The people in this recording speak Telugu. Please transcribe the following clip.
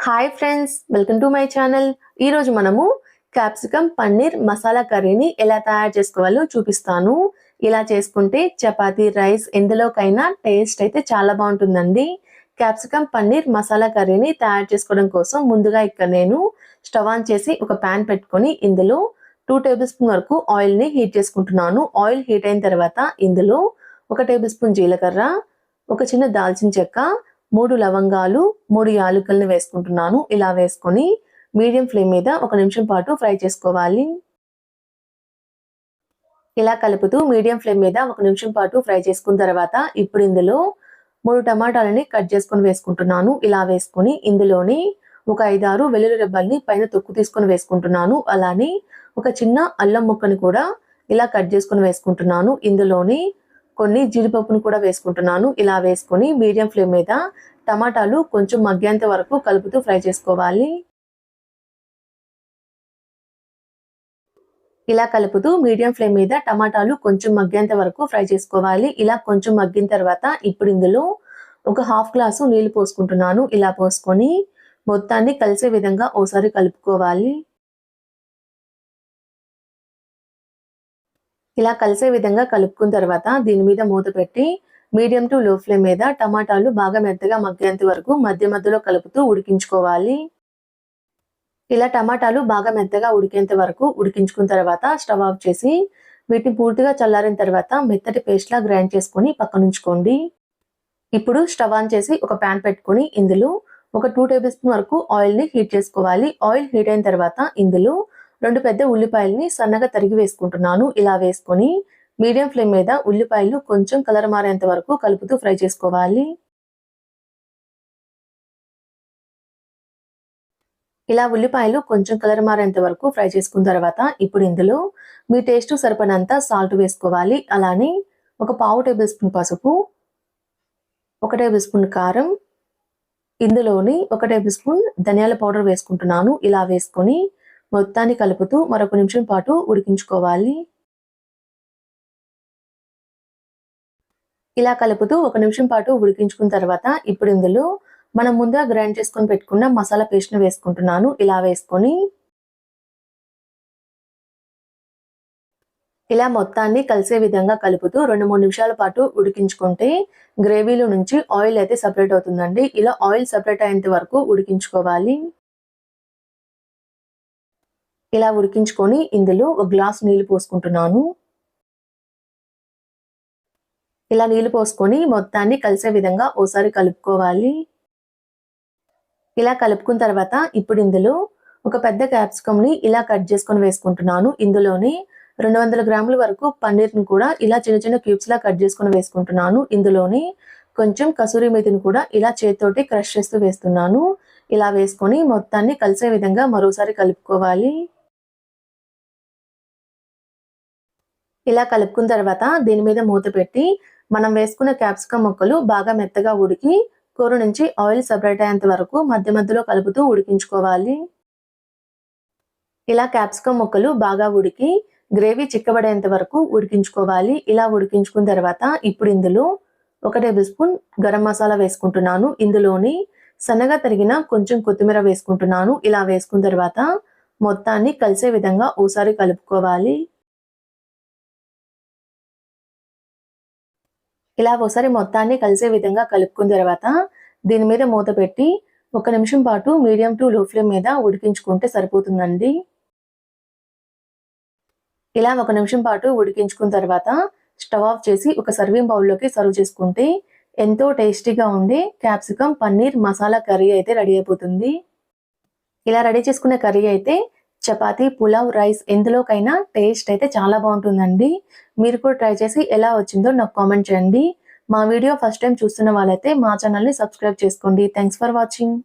Hi friends, welcome to my channel. ఈరోజు మనము క్యాప్సికమ్ పన్నీర్ మసాలా కర్రీని ఎలా తయారు చేసుకోవాలో చూపిస్తాను. ఇలా చేసుకుంటే చపాతీ, రైస్ ఎందులోకైనా టేస్ట్ అయితే చాలా బాగుంటుందండి. క్యాప్సికమ్ పన్నీర్ మసాలా కర్రీని తయారు చేసుకోవడం కోసం ముందుగా ఇక్కడ నేను స్టవ్ ఆన్ చేసి ఒక ప్యాన్ పెట్టుకొని ఇందులో 2 టేబుల్ స్పూన్ వరకు ఆయిల్ని హీట్ చేసుకుంటున్నాను. ఆయిల్ హీట్ అయిన తర్వాత ఇందులో 1 టేబుల్ స్పూన్ జీలకర్ర, ఒక చిన్న దాల్చిన చెక్క, 3 లవంగాలు, 3 యాలకులను వేసుకుంటున్నాను. ఇలా వేసుకొని మీడియం ఫ్లేమ్ మీద 1 నిమిషం పాటు ఫ్రై చేసుకోవాలి. ఇలా కలుపుతూ మీడియం ఫ్లేమ్ మీద 1 నిమిషం పాటు ఫ్రై చేసుకున్న తర్వాత ఇప్పుడు ఇందులో 3 టమాటాలని కట్ చేసుకొని వేసుకుంటున్నాను. ఇలా వేసుకొని ఇందులోని ఒక 5-6 వెల్లుల్లి రెబ్బల్ని పైన తొక్కు తీసుకొని వేసుకుంటున్నాను. అలానే ఒక చిన్న అల్లం ముక్కని కూడా ఇలా కట్ చేసుకొని వేసుకుంటున్నాను. ఇందులోని కొన్ని జీడిపప్పును కూడా వేసుకుంటున్నాను. ఇలా వేసుకొని మీడియం ఫ్లేమ్ మీద టమాటాలు కొంచెం మగ్గేంత వరకు కలుపుతూ ఫ్రై చేసుకోవాలి. ఇలా కలుపుతూ మీడియం ఫ్లేమ్ మీద టమాటాలు కొంచెం మగ్గేంత వరకు ఫ్రై చేసుకోవాలి. ఇలా కొంచెం మగ్గిన తర్వాత ఇప్పుడు ఇందులో ఒక 1/2 గ్లాసు నీళ్లు పోసుకుంటున్నాను. ఇలా పోసుకొని మొత్తాన్ని కలిసే విధంగా ఓసారి కలుపుకోవాలి. ఇలా కలిసే విధంగా కలుపుకున్న తర్వాత దీని మీద మూత పెట్టి మీడియం టు లో ఫ్లేమ్ మీద టమాటాలు బాగా మెత్తగా మగ్గేంత వరకు మధ్య మధ్యలో కలుపుతూ ఉడికించుకోవాలి. ఇలా టమాటాలు బాగా మెత్తగా ఉడికేంత వరకు ఉడికించుకున్న తర్వాత స్టవ్ ఆఫ్ చేసి వీటిని పూర్తిగా చల్లారిన తర్వాత మెత్తటి పేస్ట్ లా గ్రైండ్ చేసుకొని పక్కనుంచుకోండి. ఇప్పుడు స్టవ్ ఆన్ చేసి ఒక ప్యాన్ పెట్టుకొని ఇందులో ఒక 2 టేబుల్ స్పూన్ వరకు ఆయిల్ని హీట్ చేసుకోవాలి. ఆయిల్ హీట్ అయిన తర్వాత ఇందులో 2 పెద్ద ఉల్లిపాయల్ని సన్నగా తరిగి వేసుకుంటున్నాను. ఇలా వేసుకొని మీడియం ఫ్లేమ్ మీద ఉల్లిపాయలు కొంచెం కలర్ మారేంత వరకు కలుపుతూ ఫ్రై చేసుకోవాలి. ఇలా ఉల్లిపాయలు కొంచెం కలర్ మారేంత వరకు ఫ్రై చేసుకున్న తర్వాత ఇప్పుడు ఇందులో మీ టేస్ట్ సరిపడినంత సాల్ట్ వేసుకోవాలి. అలానే ఒక 1/2 టేబుల్ స్పూన్ పసుపు, 1 టేబుల్ స్పూన్ కారం, ఇందులోని 1 టేబుల్ స్పూన్ ధనియాల పౌడర్ వేసుకుంటున్నాను. ఇలా వేసుకొని మొత్తాన్ని కలుపుతూ మరొక నిమిషం పాటు ఉడికించుకోవాలి. ఇలా కలుపుతూ 1 నిమిషం పాటు ఉడికించుకున్న తర్వాత ఇప్పుడు ఇందులో మనం ముందుగా గ్రైండ్ చేసుకొని పెట్టుకున్న మసాలా పేస్ట్ని వేసుకుంటున్నాను. ఇలా వేసుకొని ఇలా మొత్తాన్ని కలిసే విధంగా కలుపుతూ 2-3 నిమిషాల పాటు ఉడికించుకుంటే గ్రేవీలో నుంచి ఆయిల్ అయితే సెపరేట్ అవుతుందండి. ఇలా ఆయిల్ సెపరేట్ అయ్యేంత వరకు ఉడికించుకోవాలి. ఇలా ఉడికించుకొని ఇందులో 1 గ్లాస్ నీళ్లు పోసుకుంటున్నాను. ఇలా నీళ్లు పోసుకొని మొత్తాన్ని కలిసే విధంగా ఓసారి కలుపుకోవాలి. ఇలా కలుపుకున్న తర్వాత ఇప్పుడు ఇందులో ఒక పెద్ద క్యాప్సికమ్ని ఇలా కట్ చేసుకొని వేసుకుంటున్నాను. ఇందులోని 200 గ్రాముల వరకు పన్నీర్ని కూడా ఇలా చిన్న చిన్న క్యూబ్స్ లా కట్ చేసుకొని వేసుకుంటున్నాను. ఇందులోని కొంచెం కసూరి మేతిని కూడా ఇలా చేతితోటి క్రష్ చేస్తూ వేస్తున్నాను. ఇలా వేసుకొని మొత్తాన్ని కలిసే విధంగా మరోసారి కలుపుకోవాలి. ఇలా కలుపుకున్న తర్వాత దీని మీద మూత పెట్టి మనం వేసుకున్న క్యాప్సికమ్ ముక్కలు బాగా మెత్తగా ఉడికి కూర నుంచి ఆయిల్ సెపరేట్ అయ్యేంత వరకు మధ్య మధ్యలో కలుపుతూ ఉడికించుకోవాలి. ఇలా క్యాప్సికమ్ ముక్కలు బాగా ఉడికి గ్రేవీ చిక్కబడేంత వరకు ఉడికించుకోవాలి. ఇలా ఉడికించుకున్న తర్వాత ఇప్పుడు ఇందులో 1 టేబుల్ స్పూన్ గరం మసాలా వేసుకుంటున్నాను. ఇందులోని సన్నగా తరిగిన కొంచెం కొత్తిమీర వేసుకుంటున్నాను. ఇలా వేసుకున్న తర్వాత మొత్తాన్ని కలిసే విధంగా ఓసారి కలుపుకోవాలి. ఇలా ఒకసారి మొత్తాన్ని కలిసే విధంగా కలుపుకున్న తర్వాత దీని మీద మూత పెట్టి 1 నిమిషం పాటు మీడియం టు లో ఫ్లేమ్ మీద ఉడికించుకుంటే సరిపోతుందండి. ఇలా 1 నిమిషం పాటు ఉడికించుకున్న తర్వాత స్టవ్ ఆఫ్ చేసి ఒక సర్వింగ్ బౌల్లోకి సర్వ్ చేసుకుంటే ఎంతో టేస్టీగా ఉండే క్యాప్సికమ్ పన్నీర్ మసాలా కర్రీ అయితే రెడీ అయిపోతుంది. ఇలా రెడీ చేసుకున్న కర్రీ అయితే చపాతీ, పులావ్, రైస్ ఎందులోకైనా టేస్ట్ అయితే చాలా బాగుంటుందండి. మీరు కూడా ట్రై చేసి ఎలా వచ్చిందో నాకు కామెంట్ చేయండి. మా వీడియో ఫస్ట్ టైం చూస్తున్న వాళ్ళైతే మా ఛానల్ని సబ్స్క్రైబ్ చేసుకోండి. Thanks for watching.